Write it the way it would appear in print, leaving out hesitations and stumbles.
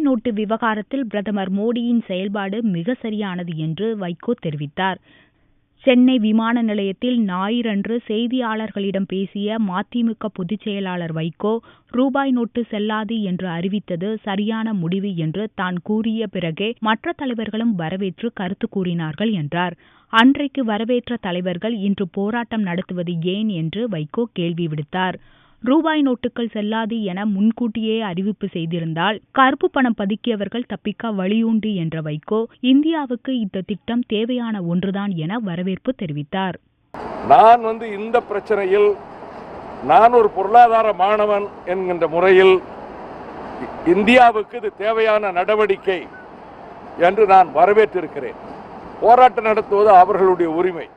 Note விவகாரத்தில் பிரதமர் மோடியின் செயல்பாடு மிக சரியானது என்று வைகோ தெரிவித்தார். சென்னை விமான நிலையத்தில் ஞாயிறன்று செய்தியாளர்களிடம் பேசிய மதிமுக பொதுச் செயலாளர் வைகோ, ரூபாய் நோட்டு செல்லாது என்று அறிவித்தது சரியான முடிவு என்று தான் கூறிய பிறகே மற்ற தலைவர்களும் வரவேற்று கருத்து கூறினார்கள் என்றார். அன்றைக்கு வரவேற்ற தலைவர்கள் இன்று போராட்டம் நடத்துவது ஏன் என்று வைகோ கேள்வி விடுத்தார். ரூபாய் நோட்டுகள் செல்லாது என முன்கூட்டியே அறிவிப்பு செய்திருந்தால் கருப்பு பணம் பதுக்கியவர்கள் தப்பிக்க வழியுண்டு என்ற வைகோ, இந்தியாவுக்கு இந்த திட்டம் தேவையான ஒன்றுதான் என வரவேற்பு தெரிவித்தார். நான் இந்த பிரச்சனையில் நான் ஒரு பொருளாதார மாணவன் என்கின்ற முறையில் இந்தியாவுக்கு இது தேவையான நடவடிக்கை என்று நான் வரவேற்றிருக்கிறேன். போராட்டம் நடத்துவது அவர்களுடைய உரிமை.